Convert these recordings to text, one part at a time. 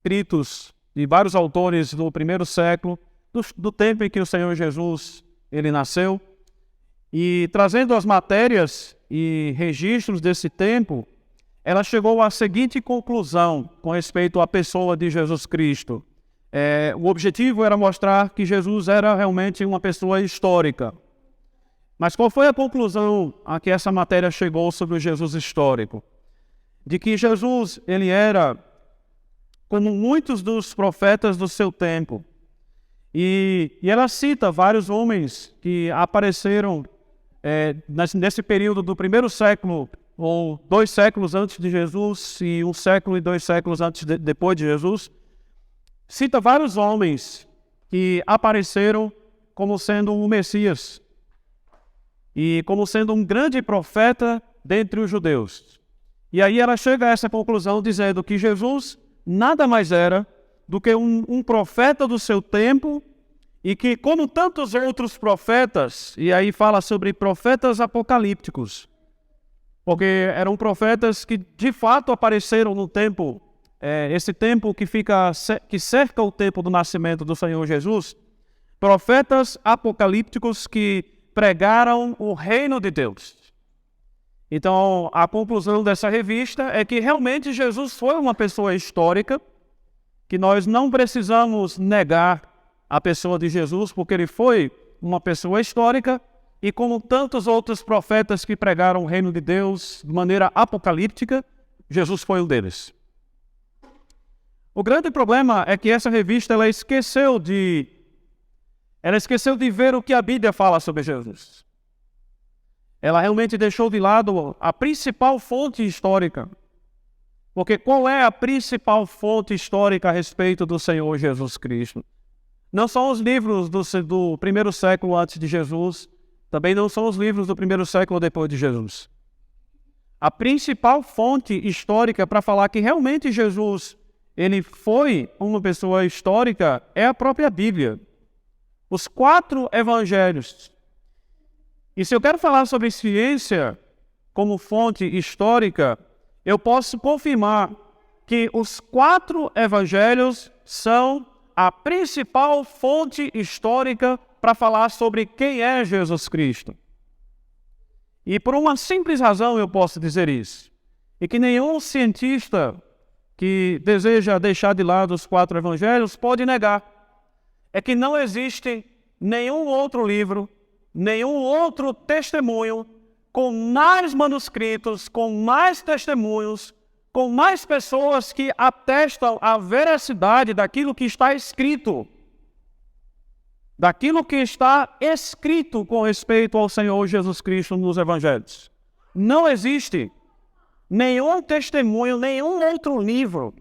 escritos de vários autores do primeiro século, do tempo em que o Senhor Jesus ele nasceu, e trazendo as matérias e registros desse tempo, ela chegou à seguinte conclusão com respeito à pessoa de Jesus Cristo. O objetivo era mostrar que Jesus era realmente uma pessoa histórica. Mas qual foi a conclusão a que essa matéria chegou sobre o Jesus histórico? De que Jesus ele era como muitos dos profetas do seu tempo. E ela cita vários homens que apareceram nesse período do primeiro século, ou 2 séculos antes de Jesus, e 1 século e 2 séculos depois de Jesus. Cita vários homens que apareceram como sendo o Messias e como sendo um grande profeta dentre os judeus. E aí ela chega a essa conclusão dizendo que Jesus nada mais era do que um profeta do seu tempo e que, como tantos outros profetas, e aí fala sobre profetas apocalípticos, porque eram profetas que de fato apareceram no tempo, esse tempo que cerca o tempo do nascimento do Senhor Jesus, profetas apocalípticos que pregaram o reino de Deus. Então, a conclusão dessa revista é que realmente Jesus foi uma pessoa histórica, que nós não precisamos negar a pessoa de Jesus, porque ele foi uma pessoa histórica, e como tantos outros profetas que pregaram o reino de Deus de maneira apocalíptica, Jesus foi um deles. O grande problema é que essa revista ela esqueceu de ver o que a Bíblia fala sobre Jesus. Ela realmente deixou de lado a principal fonte histórica. Porque qual é a principal fonte histórica a respeito do Senhor Jesus Cristo? Não são os livros do primeiro século antes de Jesus, também não são os livros do primeiro século depois de Jesus. A principal fonte histórica para falar que realmente Jesus ele foi uma pessoa histórica é a própria Bíblia. Os 4 evangelhos. E se eu quero falar sobre ciência como fonte histórica, eu posso confirmar que os 4 evangelhos são a principal fonte histórica para falar sobre quem é Jesus Cristo. E por uma simples razão eu posso dizer isso. E que nenhum cientista que deseja deixar de lado os 4 evangelhos pode negar. É que não existe nenhum outro livro, nenhum outro testemunho com mais manuscritos, com mais testemunhos, com mais pessoas que atestam a veracidade daquilo que está escrito. Daquilo que está escrito com respeito ao Senhor Jesus Cristo nos evangelhos. Não existe nenhum testemunho, nenhum outro livro,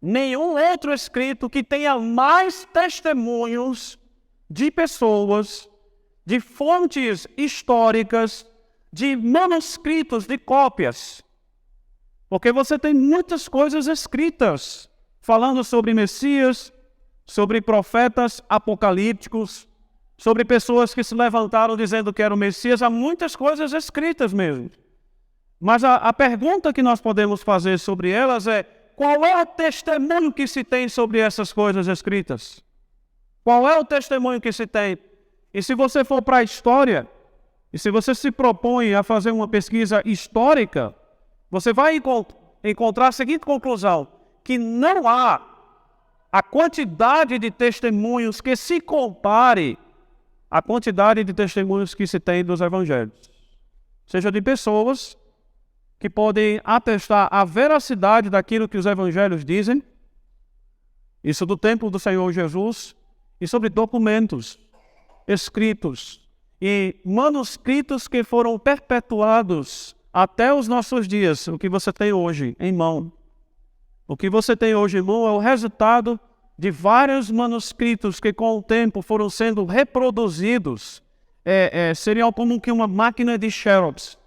nenhum outro escrito que tenha mais testemunhos de pessoas, de fontes históricas, de manuscritos, de cópias. Porque você tem muitas coisas escritas falando sobre Messias, sobre profetas apocalípticos, sobre pessoas que se levantaram dizendo que eram Messias. Há muitas coisas escritas mesmo. Mas a pergunta que nós podemos fazer sobre elas é: qual é o testemunho que se tem sobre essas coisas escritas? Qual é o testemunho que se tem? E se você for para a história, e se você se propõe a fazer uma pesquisa histórica, você vai encontrar a seguinte conclusão: que não há a quantidade de testemunhos que se compare à quantidade de testemunhos que se tem dos evangelhos. Seja de pessoas que podem atestar a veracidade daquilo que os evangelhos dizem, isso do tempo do Senhor Jesus, e sobre documentos escritos e manuscritos que foram perpetuados até os nossos dias. O que você tem hoje em mão. O que você tem hoje em mão é o resultado de vários manuscritos que com o tempo foram sendo reproduzidos. Seria como que uma máquina de xerox,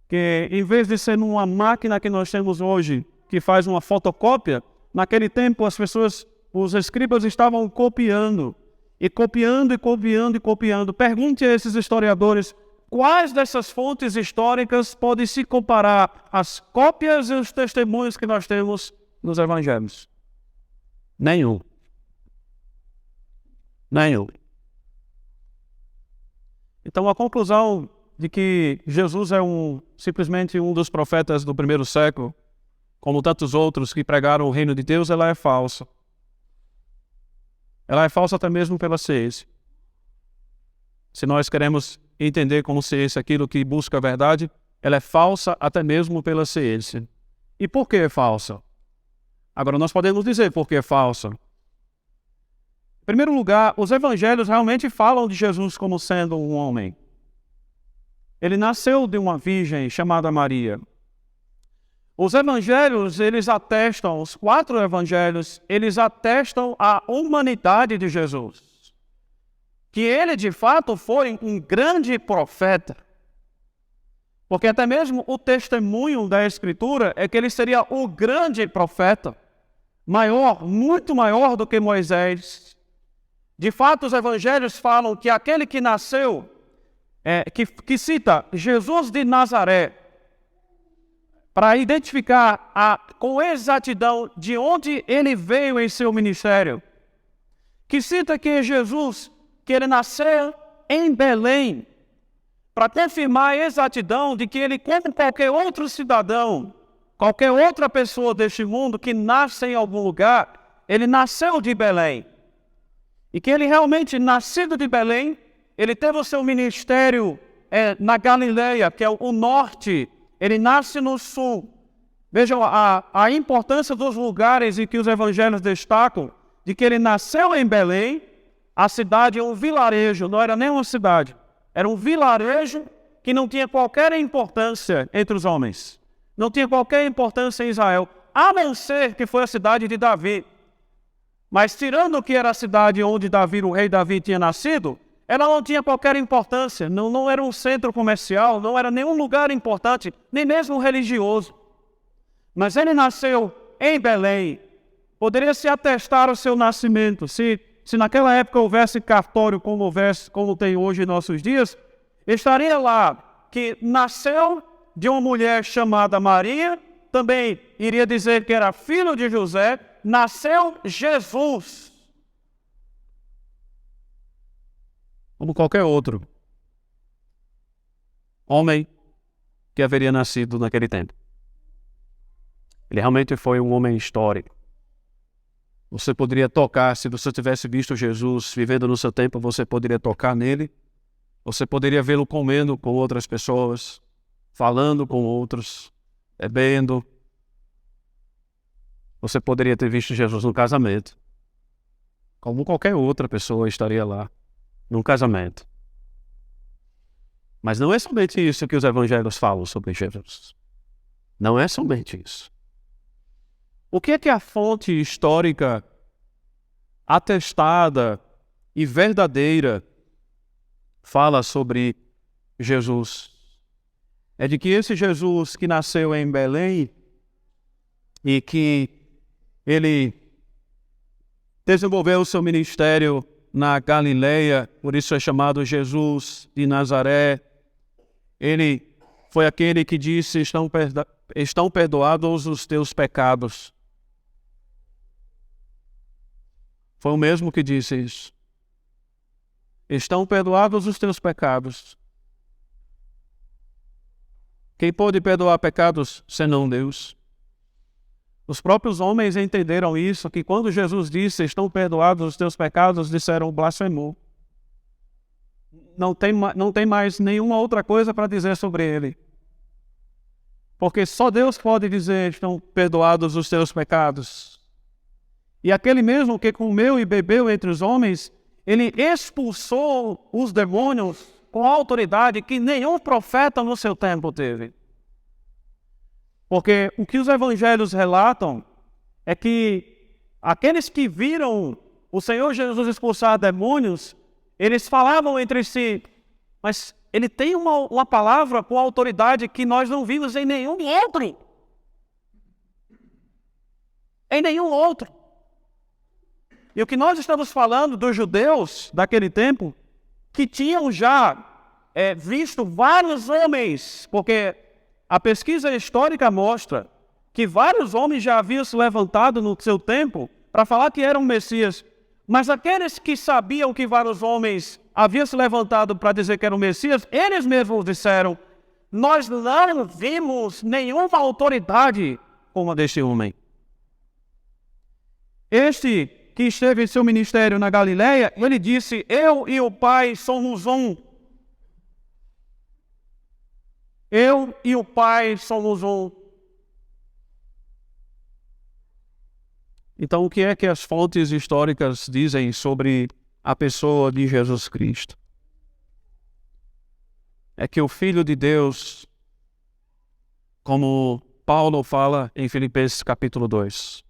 que em vez de ser uma máquina que nós temos hoje, que faz uma fotocópia, naquele tempo as pessoas, os escribas estavam copiando, e copiando, e copiando, e copiando. Pergunte a esses historiadores quais dessas fontes históricas podem se comparar às cópias e os testemunhos que nós temos nos evangelhos. Nenhum. Nenhum. Então, a conclusão de que Jesus é simplesmente um dos profetas do primeiro século, como tantos outros que pregaram o reino de Deus, ela é falsa. Ela é falsa até mesmo pela ciência. Se nós queremos entender como ciência aquilo que busca a verdade, ela é falsa até mesmo pela ciência. E por que é falsa? Agora, nós podemos dizer por que é falsa. Em primeiro lugar, os evangelhos realmente falam de Jesus como sendo um homem. Ele nasceu de uma virgem chamada Maria. Os evangelhos, eles atestam, os 4 evangelhos, eles atestam a humanidade de Jesus. Que ele, de fato, foi um grande profeta. Porque até mesmo o testemunho da Escritura é que ele seria o grande profeta, maior, muito maior do que Moisés. De fato, os evangelhos falam que aquele que nasceu, que cita Jesus de Nazaré, para identificar com exatidão de onde ele veio em seu ministério, que cita que Jesus, que ele nasceu em Belém, para confirmar a exatidão de que ele, como qualquer outro cidadão, qualquer outra pessoa deste mundo que nasce em algum lugar, ele nasceu de Belém. E que ele realmente, nascido de Belém, ele teve o seu ministério na Galileia, que é o norte. Ele nasce no sul. Vejam a importância dos lugares em que os evangelhos destacam, de que ele nasceu em Belém, a cidade é um vilarejo, não era nem uma cidade. Era um vilarejo que não tinha qualquer importância entre os homens. Não tinha qualquer importância em Israel, a não ser que foi a cidade de Davi. Mas tirando que era a cidade onde o rei Davi tinha nascido, ela não tinha qualquer importância, não era um centro comercial, não era nenhum lugar importante, nem mesmo religioso. Mas ele nasceu em Belém. Poderia se atestar o seu nascimento, se naquela época houvesse cartório como tem hoje em nossos dias, estaria lá que nasceu de uma mulher chamada Maria, também iria dizer que era filho de José, nasceu Jesus. Como qualquer outro homem que haveria nascido naquele tempo. Ele realmente foi um homem histórico. Você poderia tocar, se você tivesse visto Jesus vivendo no seu tempo, você poderia tocar nele. Você poderia vê-lo comendo com outras pessoas, falando com outros, bebendo. Você poderia ter visto Jesus no casamento, como qualquer outra pessoa estaria lá, num casamento. Mas não é somente isso que os evangelhos falam sobre Jesus. Não é somente isso. O que é que a fonte histórica, atestada e verdadeira fala sobre Jesus? É de que esse Jesus que nasceu em Belém e que ele desenvolveu o seu ministério na Galileia, por isso é chamado Jesus de Nazaré. Ele foi aquele que disse, estão perdoados os teus pecados. Foi o mesmo que disse isso. Estão perdoados os teus pecados. Quem pode perdoar pecados senão Deus? Os próprios homens entenderam isso, que quando Jesus disse, estão perdoados os teus pecados, disseram, blasfemou. Não tem mais nenhuma outra coisa para dizer sobre ele. Porque só Deus pode dizer, estão perdoados os teus pecados. E aquele mesmo que comeu e bebeu entre os homens, ele expulsou os demônios com autoridade que nenhum profeta no seu tempo teve. Porque o que os evangelhos relatam é que aqueles que viram o Senhor Jesus expulsar demônios, eles falavam entre si, mas ele tem uma palavra com autoridade que nós não vimos em nenhum outro. Em nenhum outro. E o que nós estamos falando dos judeus daquele tempo, que tinham já visto vários homens, porque a pesquisa histórica mostra que vários homens já haviam se levantado no seu tempo para falar que era um Messias. Mas aqueles que sabiam que vários homens haviam se levantado para dizer que era o Messias, eles mesmos disseram: nós não vimos nenhuma autoridade como a deste homem. Este que esteve em seu ministério na Galileia, ele disse: eu e o Pai somos um. Eu e o Pai somos um. Então, o que é que as fontes históricas dizem sobre a pessoa de Jesus Cristo? É que o Filho de Deus, como Paulo fala em Filipenses capítulo 2,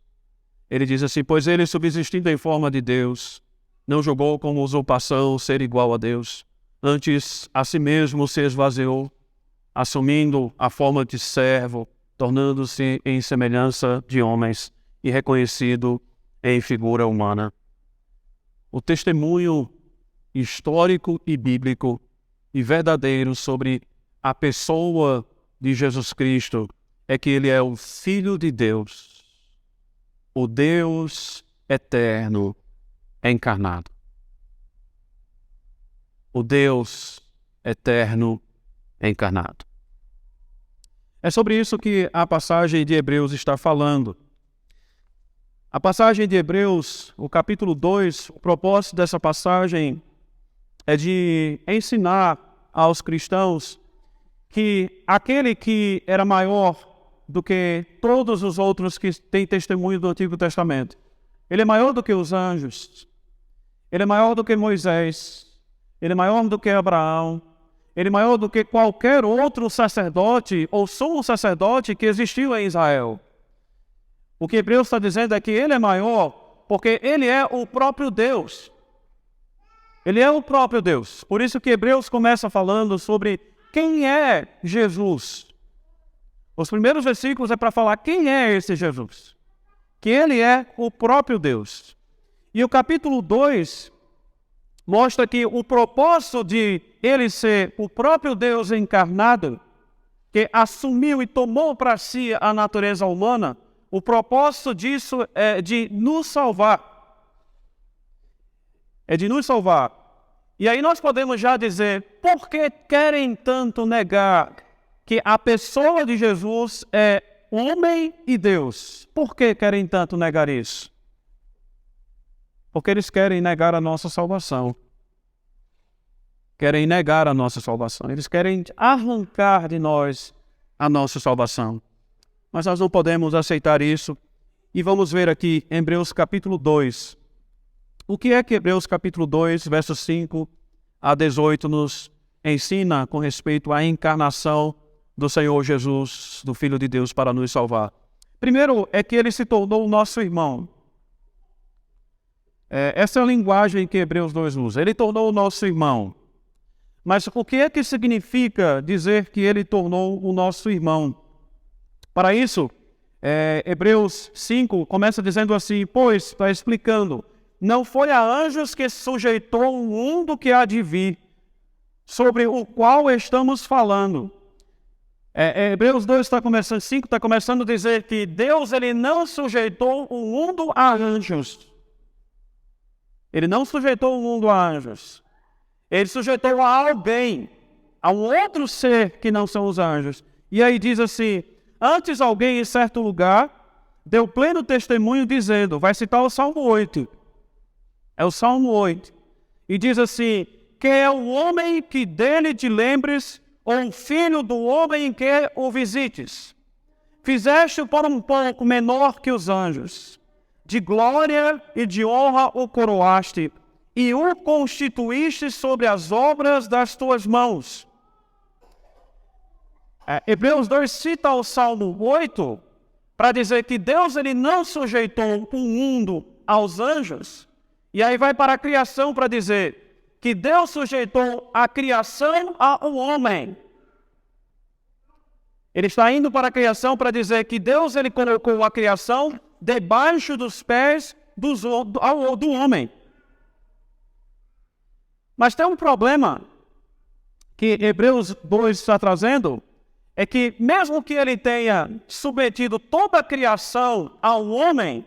ele diz assim: pois ele, subsistindo em forma de Deus, não julgou como usurpação ser igual a Deus, antes a si mesmo se esvaziou, assumindo a forma de servo, tornando-se em semelhança de homens e reconhecido em figura humana. O testemunho histórico e bíblico e verdadeiro sobre a pessoa de Jesus Cristo é que ele é o Filho de Deus, o Deus eterno encarnado. O Deus eterno encarnado. É sobre isso que a passagem de Hebreus está falando. A passagem de Hebreus, o capítulo 2, o propósito dessa passagem é de ensinar aos cristãos que aquele que era maior do que todos os outros que têm testemunho do Antigo Testamento, ele é maior do que os anjos, ele é maior do que Moisés, ele é maior do que Abraão, ele é maior do que qualquer outro sacerdote ou sumo sacerdote que existiu em Israel. O que Hebreus está dizendo é que ele é maior porque ele é o próprio Deus. Ele é o próprio Deus. Por isso que Hebreus começa falando sobre quem é Jesus. Os primeiros versículos é para falar quem é esse Jesus. Que ele é o próprio Deus. E o capítulo 2 mostra que o propósito de ele ser o próprio Deus encarnado, que assumiu e tomou para si a natureza humana, o propósito disso é de nos salvar. É de nos salvar. E aí nós podemos já dizer, por que querem tanto negar que a pessoa de Jesus é homem e Deus? Por que querem tanto negar isso? Porque eles querem negar a nossa salvação. Querem negar a nossa salvação. Eles querem arrancar de nós a nossa salvação. Mas nós não podemos aceitar isso. E vamos ver aqui, em Hebreus capítulo 2. O que é que Hebreus capítulo 2, versos 5 a 18, nos ensina com respeito à encarnação do Senhor Jesus, do Filho de Deus, para nos salvar? Primeiro, é que ele se tornou o nosso irmão. Essa é a linguagem que Hebreus 2 usa. Ele tornou o nosso irmão. Mas o que é que significa dizer que ele tornou o nosso irmão? Para isso, Hebreus 5 começa dizendo assim: pois, está explicando, não foi a anjos que sujeitou o mundo que há de vir, sobre o qual estamos falando. Hebreus 2 5 está começando a dizer que Deus ele não sujeitou o mundo a anjos. Ele não sujeitou o mundo a anjos. Ele sujeitou a alguém, a um outro ser que não são os anjos. E aí diz assim: antes alguém em certo lugar deu pleno testemunho dizendo, vai citar o Salmo 8. É o Salmo 8. E diz assim: que é o homem que dele te lembres, ou o filho do homem em que o visites. Fizeste-o por um pouco menor que os anjos. De glória e de honra o coroaste, e o constituíste sobre as obras das tuas mãos. Hebreus 2 cita o Salmo 8 para dizer que Deus ele não sujeitou o mundo aos anjos. E aí vai para a criação para dizer que Deus sujeitou a criação ao homem. Ele está indo para a criação para dizer que Deus ele colocou a criação debaixo dos pés do homem. Mas tem um problema que Hebreus 2 está trazendo, é que mesmo que ele tenha submetido toda a criação ao homem,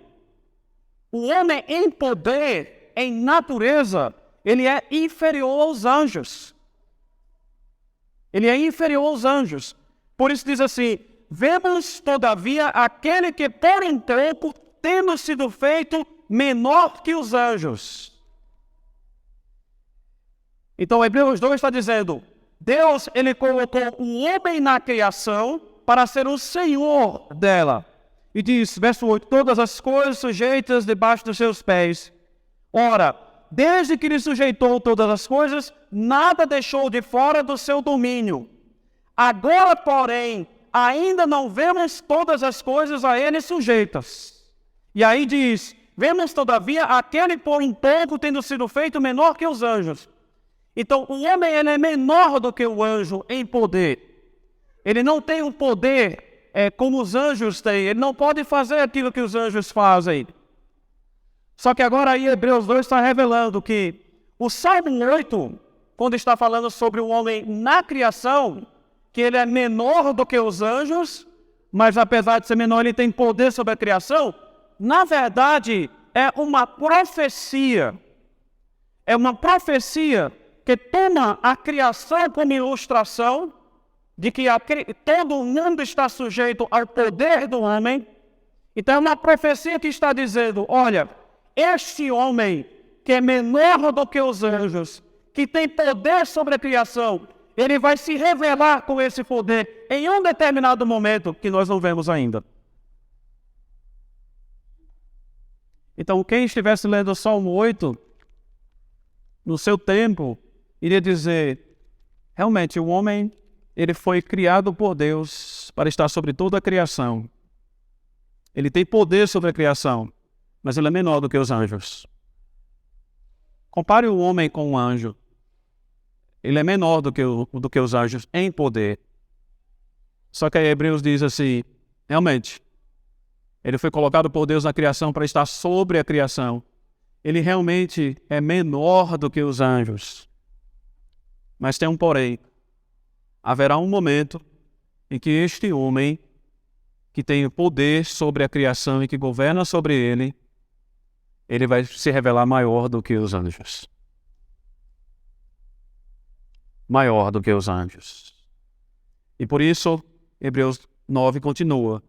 o homem em poder, em natureza, ele é inferior aos anjos. Ele é inferior aos anjos. Por isso diz assim: vemos, todavia, aquele que por um tempo, tendo sido feito menor que os anjos. Então, Hebreus 2 está dizendo, Deus, ele colocou o homem na criação para ser o Senhor dela. E diz, verso 8, todas as coisas sujeitas debaixo dos seus pés. Ora, desde que ele sujeitou todas as coisas, nada deixou de fora do seu domínio. Agora, porém, ainda não vemos todas as coisas a ele sujeitas. E aí diz, vemos todavia aquele por um tempo tendo sido feito menor que os anjos. Então, o homem ele é menor do que o anjo em poder. Ele não tem o poder como os anjos têm. Ele não pode fazer aquilo que os anjos fazem. Só que agora aí Hebreus 2 está revelando que o Salmo 8, quando está falando sobre o homem na criação, que ele é menor do que os anjos, mas apesar de ser menor, ele tem poder sobre a criação, na verdade, é uma profecia. É uma profecia que toma a criação como ilustração de que todo mundo está sujeito ao poder do homem. Então é uma profecia que está dizendo, olha, este homem que é menor do que os anjos, que tem poder sobre a criação, ele vai se revelar com esse poder em um determinado momento que nós não vemos ainda. Então quem estivesse lendo o Salmo 8, no seu tempo, iria dizer, realmente o homem, ele foi criado por Deus para estar sobre toda a criação. Ele tem poder sobre a criação, mas ele é menor do que os anjos. Compare o homem com um anjo. Ele é menor do que os anjos em poder. Só que aí Hebreus diz assim, realmente, ele foi colocado por Deus na criação para estar sobre a criação. Ele realmente é menor do que os anjos. Mas tem um porém. Haverá um momento em que este homem, que tem o poder sobre a criação e que governa sobre ele vai se revelar maior do que os anjos. Maior do que os anjos. E por isso, Hebreus 9 continua.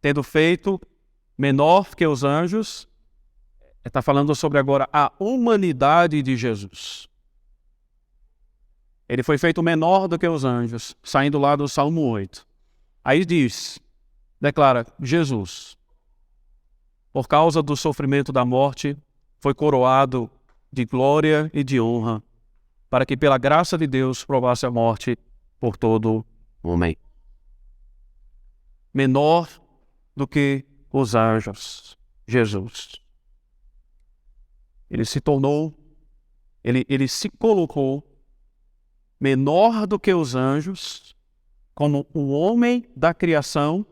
Tendo feito menor que os anjos, está falando sobre agora a humanidade de Jesus. Ele foi feito menor do que os anjos, saindo lá do Salmo 8. Aí diz, declara, Jesus, por causa do sofrimento da morte, foi coroado de glória e de honra, para que pela graça de Deus provasse a morte por todo homem. Menor do que os anjos, Jesus. Ele se tornou, ele se colocou menor do que os anjos, como o homem da criação,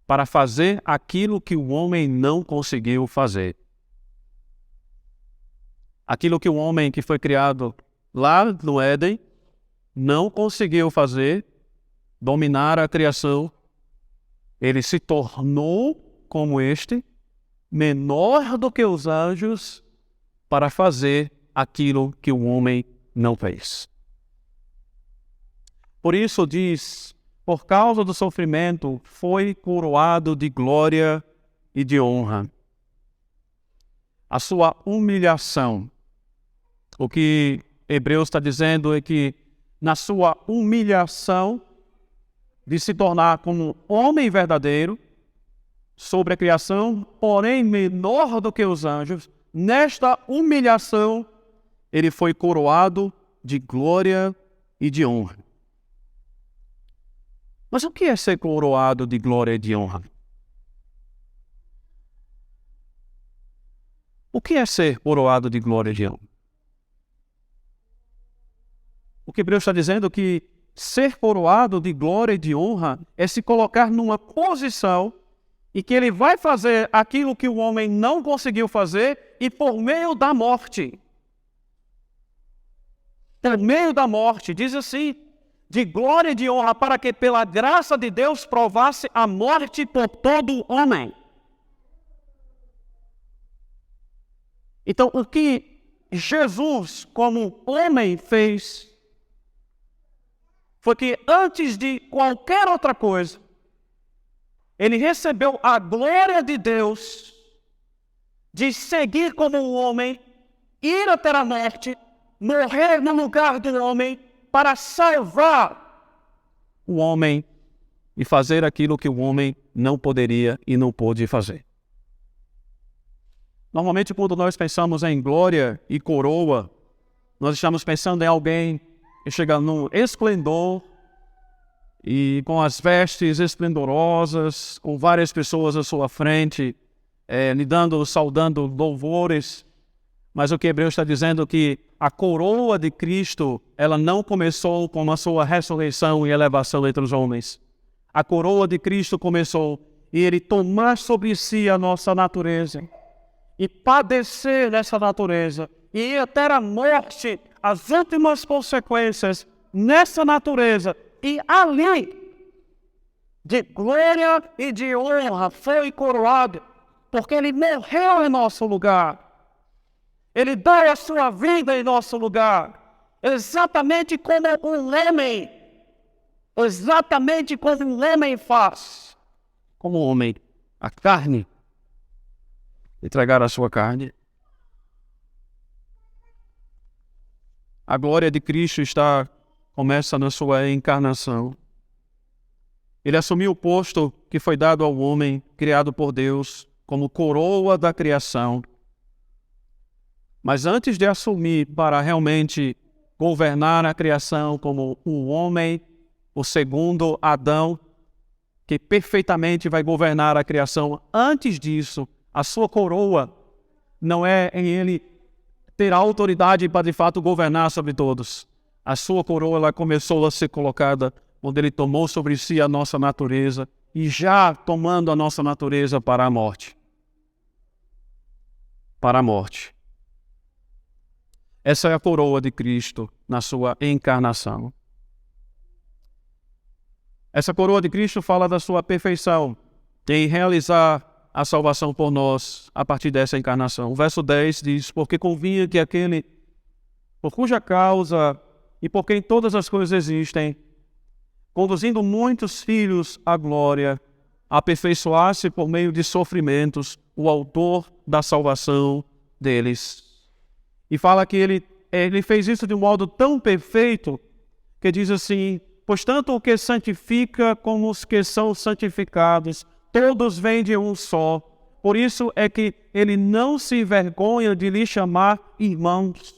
para fazer aquilo que o homem não conseguiu fazer. Aquilo que o homem que foi criado lá no Éden não conseguiu fazer, dominar a criação, ele se tornou como este, menor do que os anjos, para fazer aquilo que o homem não fez. Por isso diz, por causa do sofrimento, foi coroado de glória e de honra. A sua humilhação. O que Hebreus está dizendo é que na sua humilhação de se tornar como homem verdadeiro sobre a criação, porém menor do que os anjos, nesta humilhação ele foi coroado de glória e de honra. Mas o que é ser coroado de glória e de honra? O que é ser coroado de glória e de honra? O que Hebreus está dizendo é que ser coroado de glória e de honra é se colocar numa posição em que ele vai fazer aquilo que o homem não conseguiu fazer e por meio da morte. Por meio da morte, diz assim, de glória e de honra, para que pela graça de Deus provasse a morte por todo homem. Então, o que Jesus, como homem, fez foi que antes de qualquer outra coisa, ele recebeu a glória de Deus de seguir como um homem, ir até a morte, morrer no lugar do homem para salvar o homem e fazer aquilo que o homem não poderia e não pôde fazer. Normalmente, quando nós pensamos em glória e coroa, nós estamos pensando em alguém que chega no esplendor e com as vestes esplendorosas, com várias pessoas à sua frente, lhe dando, saudando louvores. Mas o que Hebreus está dizendo é que a coroa de Cristo, ela não começou com a sua ressurreição e elevação entre os homens. A coroa de Cristo começou e ele tomar sobre si a nossa natureza e padecer nessa natureza e ir até a morte, as últimas consequências nessa natureza. E ali, de glória e de honra, foi coroado, porque ele morreu em nosso lugar. Ele dá a sua vida em nosso lugar, exatamente como um homem, exatamente como um homem faz. Como um homem, a carne, entregar a sua carne. A glória de Cristo começa na sua encarnação. Ele assumiu o posto que foi dado ao homem, criado por Deus, como coroa da criação. Mas antes de assumir para realmente governar a criação como um homem, o segundo Adão, que perfeitamente vai governar a criação, antes disso, a sua coroa não é em ele ter autoridade para de fato governar sobre todos. A sua coroa ela começou a ser colocada quando ele tomou sobre si a nossa natureza e já tomando a nossa natureza para a morte. Para a morte. Essa é a coroa de Cristo na sua encarnação. Essa coroa de Cristo fala da sua perfeição em realizar a salvação por nós a partir dessa encarnação. O verso 10 diz: porque convinha que aquele por cuja causa e por quem todas as coisas existem, conduzindo muitos filhos à glória, aperfeiçoasse por meio de sofrimentos o autor da salvação deles. E fala que ele fez isso de um modo tão perfeito que diz assim: pois tanto o que santifica como os que são santificados, todos vêm de um só. Por isso é que ele não se envergonha de lhe chamar irmãos.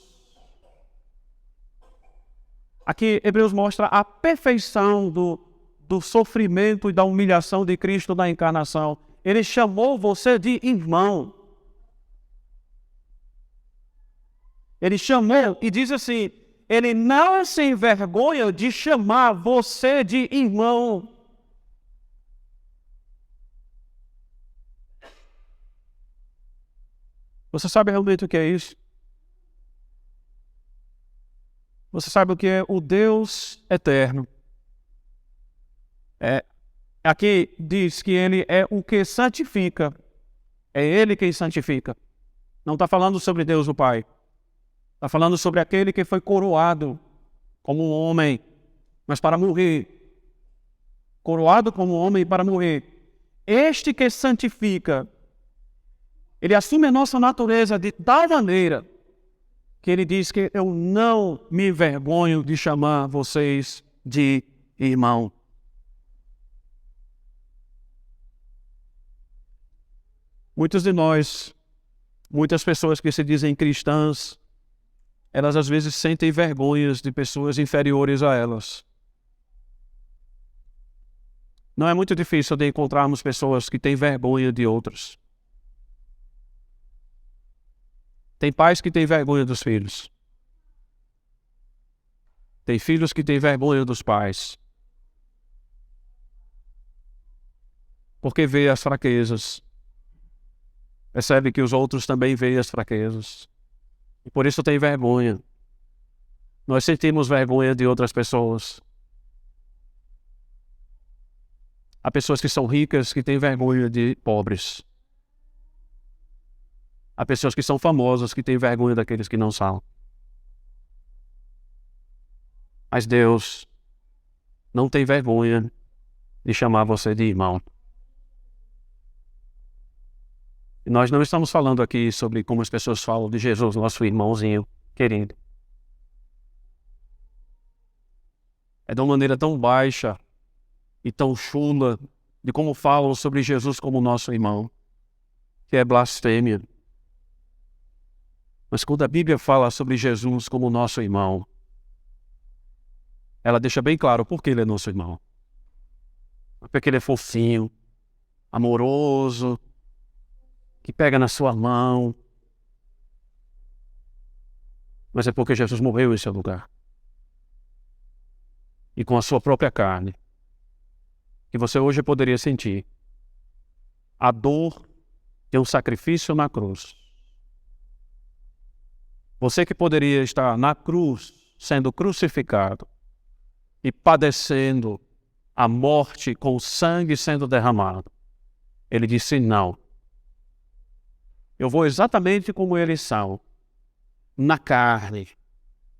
Aqui Hebreus mostra a perfeição do sofrimento e da humilhação de Cristo na encarnação. Ele chamou você de irmão. Ele chamou e diz assim, ele não se envergonha de chamar você de irmão. Você sabe realmente o que é isso? Você sabe o que é o Deus eterno? Aqui diz que ele é o que santifica. É ele quem santifica. Não está falando sobre Deus o Pai. Está falando sobre aquele que foi coroado como um homem, mas para morrer. Coroado como um homem para morrer. Este que santifica, ele assume a nossa natureza de tal maneira que ele diz que eu não me envergonho de chamar vocês de irmão. Muitos de nós, muitas pessoas que se dizem cristãs, elas às vezes sentem vergonhas de pessoas inferiores a elas. Não é muito difícil de encontrarmos pessoas que têm vergonha de outros. Tem pais que têm vergonha dos filhos. Tem filhos que têm vergonha dos pais. Porque vê as fraquezas. Percebe que os outros também veem as fraquezas. E por isso tem vergonha. Nós sentimos vergonha de outras pessoas. Há pessoas que são ricas que têm vergonha de pobres. Há Há pessoas que são famosas, que têm vergonha daqueles que não são. Mas Deus não tem vergonha de chamar você de irmão. E nós não estamos falando aqui sobre como as pessoas falam de Jesus, nosso irmãozinho querido. É de uma maneira tão baixa e tão chula de como falam sobre Jesus como nosso irmão, que é blasfêmia. Mas quando a Bíblia fala sobre Jesus como nosso irmão, ela deixa bem claro por que ele é nosso irmão. Porque ele é fofinho, amoroso, que pega na sua mão. Mas é porque Jesus morreu em seu lugar. E com a sua própria carne, que você hoje poderia sentir a dor de um sacrifício na cruz. Você que poderia estar na cruz, sendo crucificado e padecendo a morte com o sangue sendo derramado. Ele disse não. Eu vou exatamente como eles são, na carne,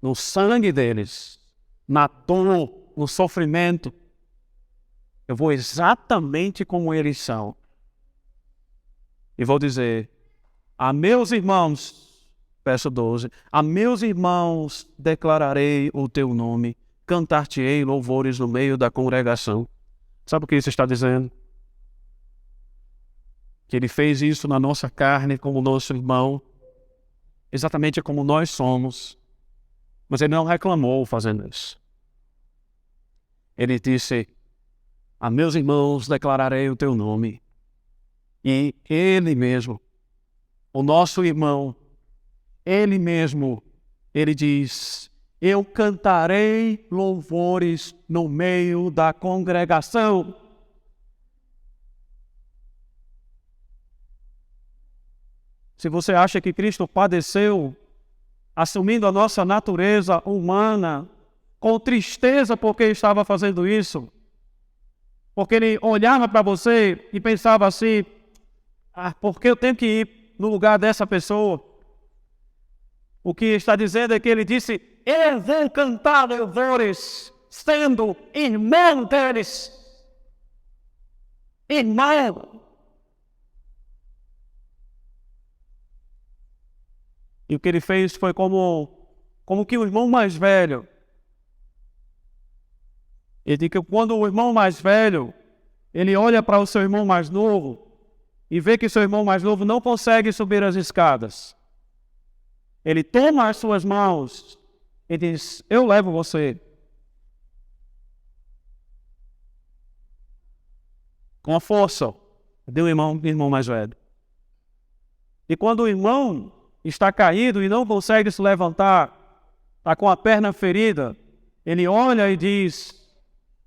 no sangue deles, na dor, no sofrimento. Eu vou exatamente como eles são. E vou dizer, a meus irmãos, verso 12, a meus irmãos declararei o teu nome, cantar-te-ei louvores no meio da congregação. Sabe o que isso está dizendo? Que ele fez isso na nossa carne como nosso irmão, exatamente como nós somos. Mas ele não reclamou fazendo isso. Ele disse, a meus irmãos declararei o teu nome. E ele mesmo, o nosso irmão, ele mesmo, ele diz, eu cantarei louvores no meio da congregação. Se você acha que Cristo padeceu, assumindo a nossa natureza humana, com tristeza porque estava fazendo isso, porque ele olhava para você e pensava assim, por que eu tenho que ir no lugar dessa pessoa? O que está dizendo é que ele disse, eu vou cantar louvores, sendo irmão deles. Irmão. E o que ele fez foi como que o irmão mais velho. Ele diz que quando o irmão mais velho, ele olha para o seu irmão mais novo e vê que seu irmão mais novo não consegue subir as escadas. Ele toma as suas mãos e diz, eu levo você. Com a força do irmão mais velho. E quando o irmão está caído e não consegue se levantar, está com a perna ferida, ele olha e diz,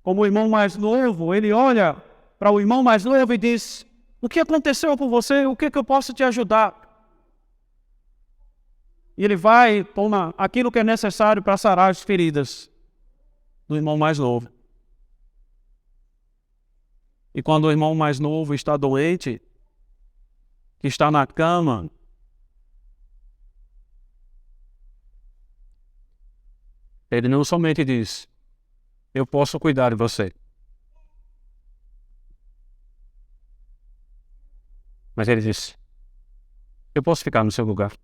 como o irmão mais novo, ele olha para o irmão mais novo e diz, o que aconteceu com você? O que eu posso te ajudar? E ele vai, toma aquilo que é necessário para sarar as feridas do irmão mais novo. E quando o irmão mais novo está doente, que está na cama, ele não somente diz, eu posso cuidar de você. Mas ele diz, eu posso ficar no seu lugar.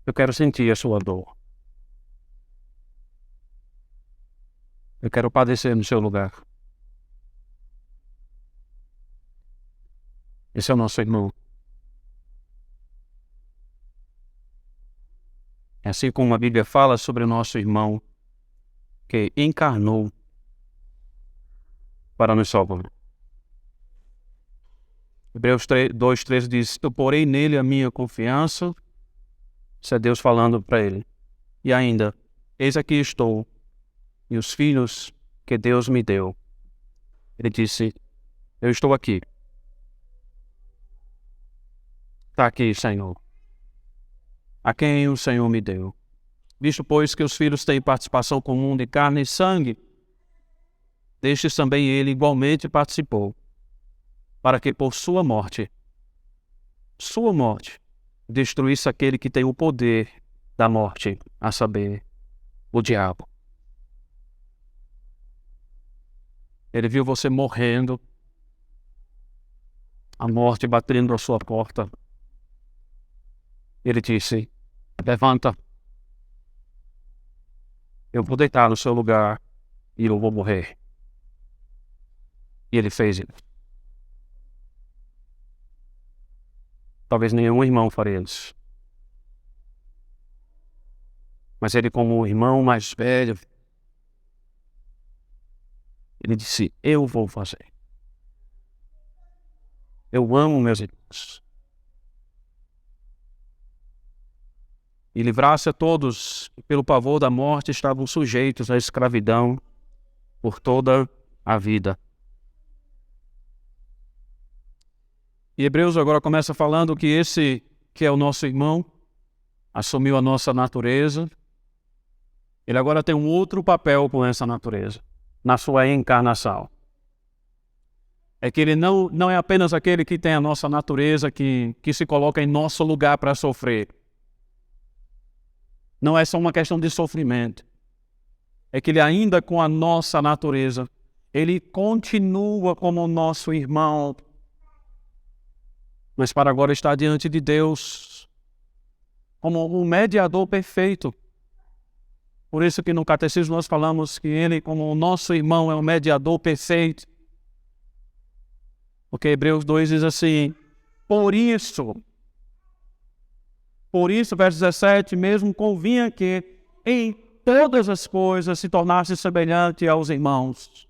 Eu quero sentir a sua dor. Eu quero padecer no seu lugar. Esse é o nosso irmão. É assim como a Bíblia fala sobre o nosso irmão que encarnou para nos salvar. Hebreus 2:13 diz, eu porei nele a minha confiança. Isso é Deus falando para ele. E ainda, eis aqui estou, e os filhos que Deus me deu. Ele disse, eu estou aqui. Está aqui, Senhor. A quem o Senhor me deu. Visto, pois, que os filhos têm participação comum de carne e sangue, destes também ele igualmente participou, para que por sua morte, destruísse aquele que tem o poder da morte, a saber, o diabo. Ele viu você morrendo, a morte batendo à sua porta. Ele disse: levanta, eu vou deitar no seu lugar e eu vou morrer. E ele fez isso. Talvez nenhum irmão faria isso. Mas ele, como o irmão mais velho, ele disse: eu vou fazer. Eu amo meus irmãos. E livrasse a todos que, pelo pavor da morte, estavam sujeitos à escravidão por toda a vida. E Hebreus agora começa falando que esse que é o nosso irmão assumiu a nossa natureza. Ele agora tem um outro papel com essa natureza, na sua encarnação. É que ele não é apenas aquele que tem a nossa natureza, que se coloca em nosso lugar para sofrer. Não é só uma questão de sofrimento. É que ele ainda com a nossa natureza, ele continua como nosso irmão. Mas para agora está diante de Deus como um mediador perfeito. Por isso que no catecismo nós falamos que ele, como o nosso irmão, é um mediador perfeito. Porque Hebreus 2 diz assim: por isso, verso 17, mesmo convinha que em todas as coisas se tornasse semelhante aos irmãos,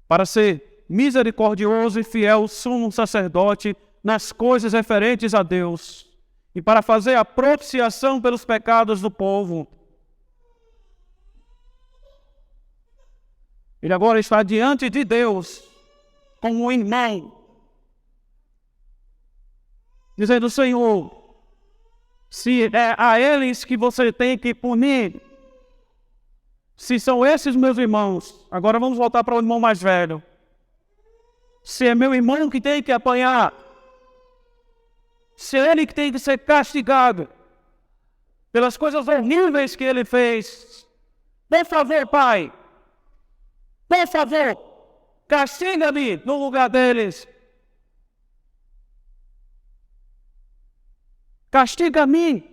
para ser misericordioso e fiel sumo sacerdote nas coisas referentes a Deus, e para fazer a propiciação pelos pecados do povo. Ele agora está diante de Deus como um irmão, dizendo: Senhor, se é a eles que você tem que punir, se são esses meus irmãos, agora vamos voltar para o irmão mais velho. Se é meu irmão que tem que apanhar, se é ele que tem que ser castigado pelas coisas horríveis que ele fez, por favor, Pai, por favor, castiga-me no lugar deles. Castiga-me.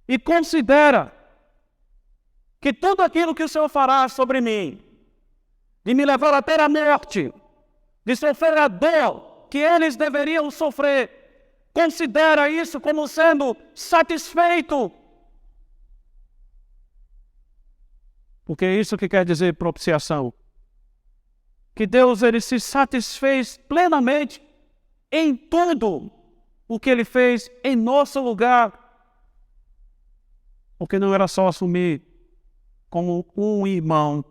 E considera que tudo aquilo que o Senhor fará sobre mim, de me levar até a morte, de sofrer a dor que eles deveriam sofrer, considera isso como sendo satisfeito. Porque é isso que quer dizer propiciação. Que Deus, ele se satisfez plenamente em tudo o que ele fez em nosso lugar. Porque não era só assumir como um irmão.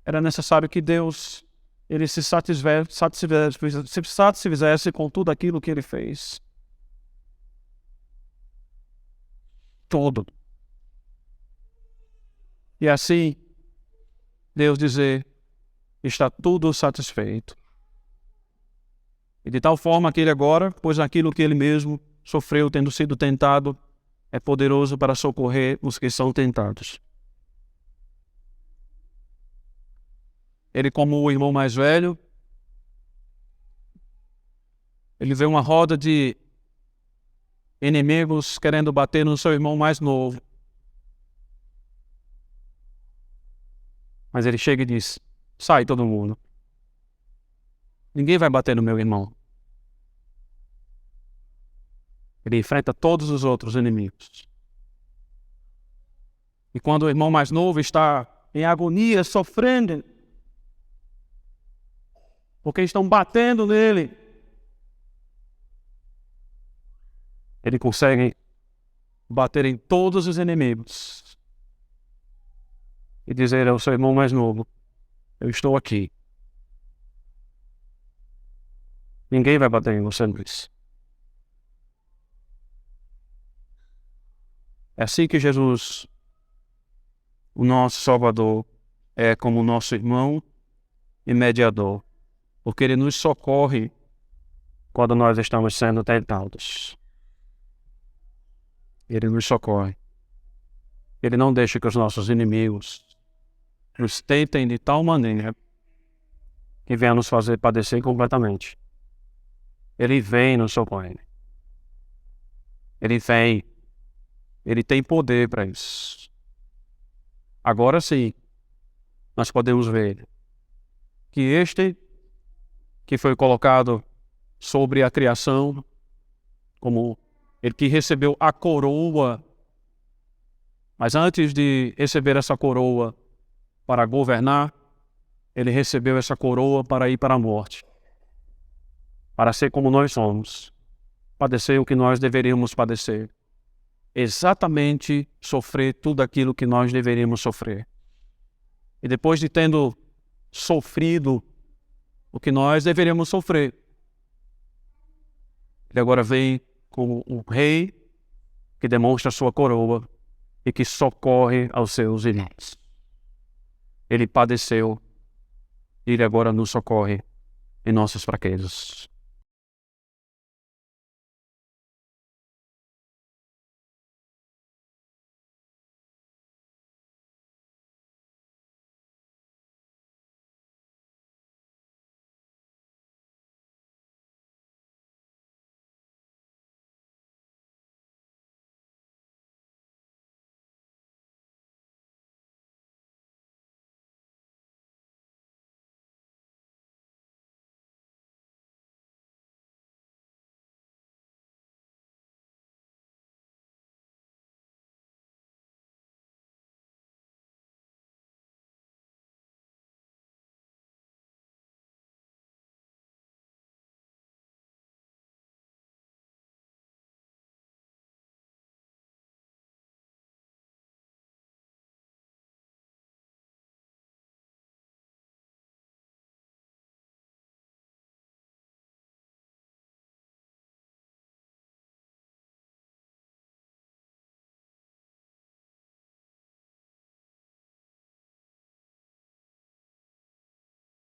Era necessário que Deus, ele se satisfizesse com tudo aquilo que ele fez. Todo. E assim, Deus dizer: está tudo satisfeito. E de tal forma que ele agora, pois aquilo que ele mesmo sofreu tendo sido tentado, é poderoso para socorrer os que são tentados. Ele, como o irmão mais velho, ele vê uma roda de inimigos querendo bater no seu irmão mais novo. Mas ele chega e diz: sai todo mundo. Ninguém vai bater no meu irmão. Ele enfrenta todos os outros inimigos. E quando o irmão mais novo está em agonia, sofrendo, porque estão batendo nele, ele consegue bater em todos os inimigos e dizer ao seu irmão mais novo: eu estou aqui. Ninguém vai bater em você, Luiz. É assim que Jesus, o nosso Salvador, é como o nosso irmão e mediador, porque Ele nos socorre quando nós estamos sendo tentados. Ele nos socorre. Ele não deixa que os nossos inimigos nos tentem de tal maneira que venha nos fazer padecer completamente. Ele vem nos socorrer. Ele vem. Ele tem poder para isso. Agora sim, nós podemos ver que este que foi colocado sobre a criação, como ele que recebeu a coroa, mas antes de receber essa coroa para governar, ele recebeu essa coroa para ir para a morte, para ser como nós somos, padecer o que nós deveríamos padecer, exatamente sofrer tudo aquilo que nós deveríamos sofrer. E depois de tendo sofrido o que nós deveríamos sofrer, ele agora vem como um rei que demonstra sua coroa e que socorre aos seus irmãos. Ele padeceu e ele agora nos socorre em nossas fraquezas.